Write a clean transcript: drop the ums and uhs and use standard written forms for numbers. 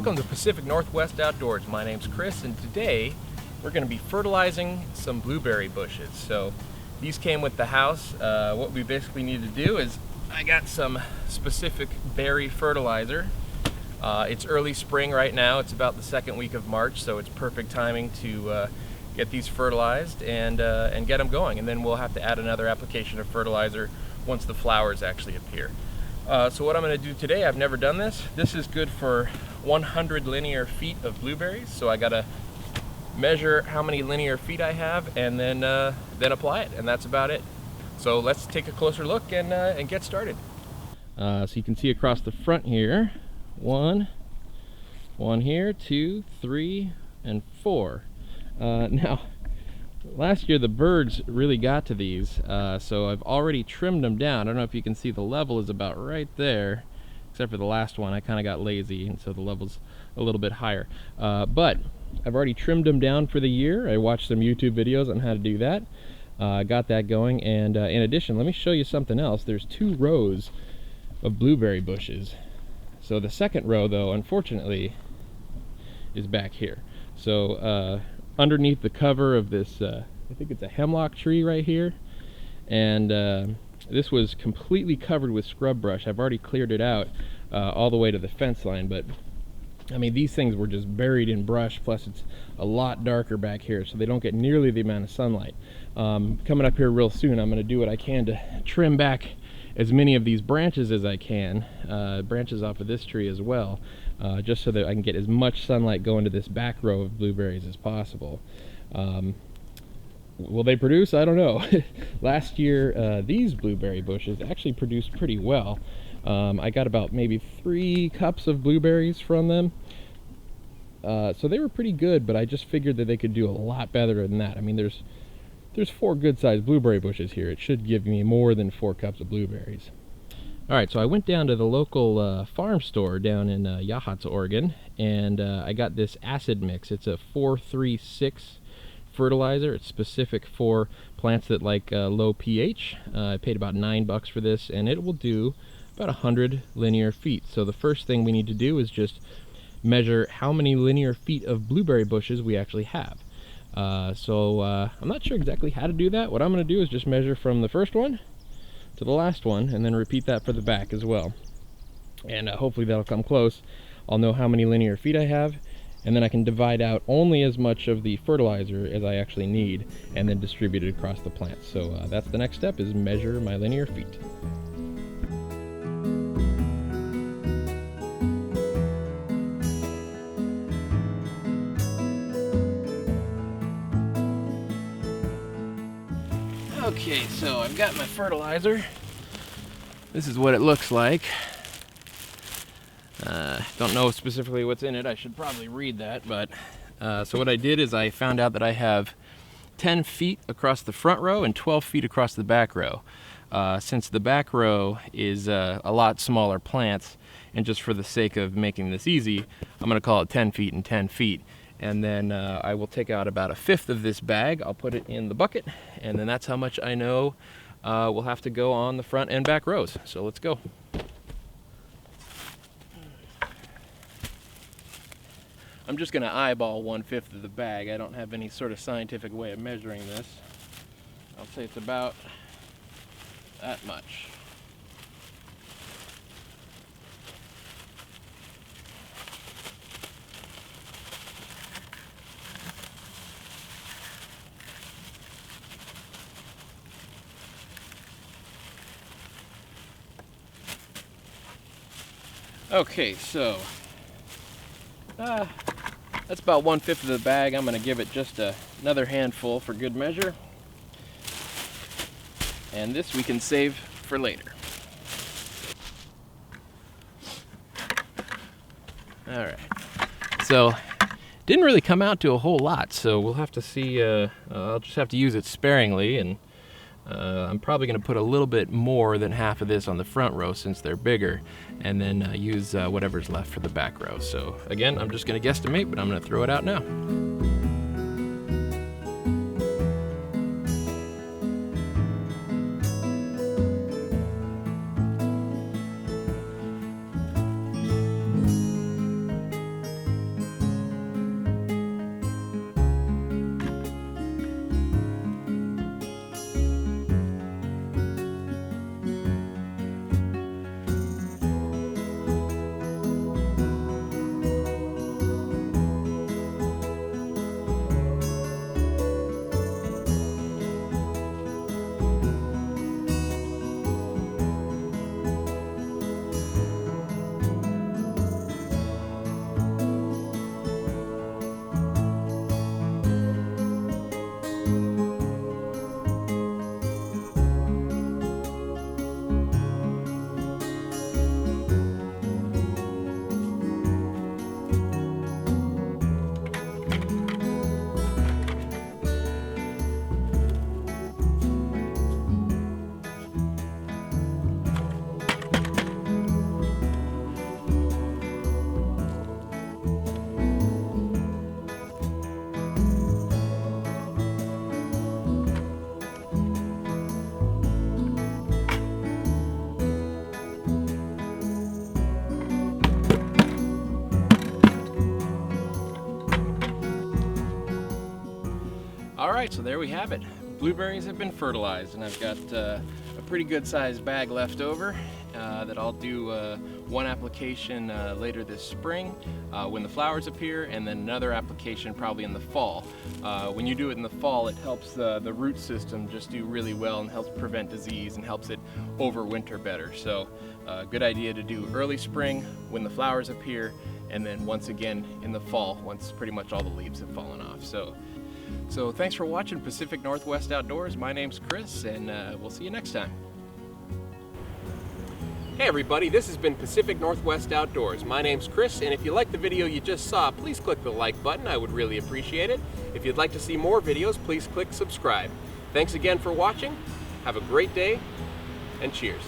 Welcome to Pacific Northwest Outdoors. My name's Chris, and today we're going to be fertilizing some blueberry bushes. So these came with the house. What we basically need to do is I got some specific berry fertilizer. It's early spring right now. It's about the second week of March, so it's perfect timing to get these fertilized and get them going. And then we'll have to add another application of fertilizer once the flowers actually appear. So what I'm going to do today, I've never done this. This is good for 100 linear feet of blueberries. So I got to measure how many linear feet I have and then apply it, and that's about it. So let's take a closer look and get started. So you can see across the front here, one here, 2, 3, and 4. Now, last year the birds really got to these, so I've already trimmed them down. I don't know if you can see, the level is about right there, except for the last one. I kind of got lazy, and so the level's a little bit higher. But I've already trimmed them down for the year. I watched some YouTube videos on how to do that. Got that going, and in addition, let me show you something else. There's 2 rows of blueberry bushes. So the second row, though, unfortunately, is back here. So underneath the cover of this, I think it's a hemlock tree right here, and this was completely covered with scrub brush. I've already cleared it out all the way to the fence line, but I mean, these things were just buried in brush, plus it's a lot darker back here, so they don't get nearly the amount of sunlight. Coming up here real soon, I'm going to do what I can to trim back as many of these branches as I can, branches off of this tree as well, just so that I can get as much sunlight going to this back row of blueberries as possible. Will they produce? I don't know. Last year, these blueberry bushes actually produced pretty well. I got about maybe 3 cups of blueberries from them. So they were pretty good, but I just figured that they could do a lot better than that. I mean, there's 4 good-sized blueberry bushes here. It should give me more than 4 cups of blueberries. All right, so I went down to the local farm store down in Yachats, Oregon, and I got this acid mix. It's a 436 fertilizer. It's specific for plants that like low pH. I paid about $9 for this, and it will do about 100 linear feet. So the first thing we need to do is just measure how many linear feet of blueberry bushes we actually have. I'm not sure exactly how to do that. What I'm going to do is just measure from the first one to the last one, and then repeat that for the back as well. And hopefully that'll come close. I'll know how many linear feet I have, and then I can divide out only as much of the fertilizer as I actually need, and then distribute it across the plants. So that's the next step, is measure my linear feet. Okay, so I've got my fertilizer. This is what it looks like. Don't know specifically what's in it. I should probably read that, but so what I did is I found out that I have 10 feet across the front row and 12 feet across the back row. Since the back row is a lot smaller plants, and just for the sake of making this easy, I'm going to call it 10 feet and 10 feet. And then I will take out about 1/5 of this bag. I'll put it in the bucket, and then that's how much I know will have to go on the front and back rows. So let's go. I'm just going to eyeball 1/5 of the bag. I don't have any sort of scientific way of measuring this. I'll say it's about that much. Okay, so that's about 1/5 of the bag. I'm going to give it just another handful for good measure. And this we can save for later. All right. So didn't really come out to a whole lot, so we'll have to see. I'll just have to use it sparingly, and I'm probably going to put a little bit more than half of this on the front row since they're bigger, and then use whatever's left for the back row. So again, I'm just going to guesstimate, but I'm going to throw it out now. Alright, so there we have it. Blueberries have been fertilized, and I've got a pretty good sized bag left over that I'll do one application later this spring when the flowers appear, and then another application probably in the fall. When you do it in the fall, it helps the root system just do really well and helps prevent disease and helps it overwinter better. So good idea to do early spring when the flowers appear, and then once again in the fall once pretty much all the leaves have fallen off. So thanks for watching Pacific Northwest Outdoors. My name's Chris, and we'll see you next time. Hey everybody, this has been Pacific Northwest Outdoors. My name's Chris, and if you liked the video you just saw, please click the like button. I would really appreciate it. If you'd like to see more videos, please click subscribe. Thanks again for watching. Have a great day, and cheers.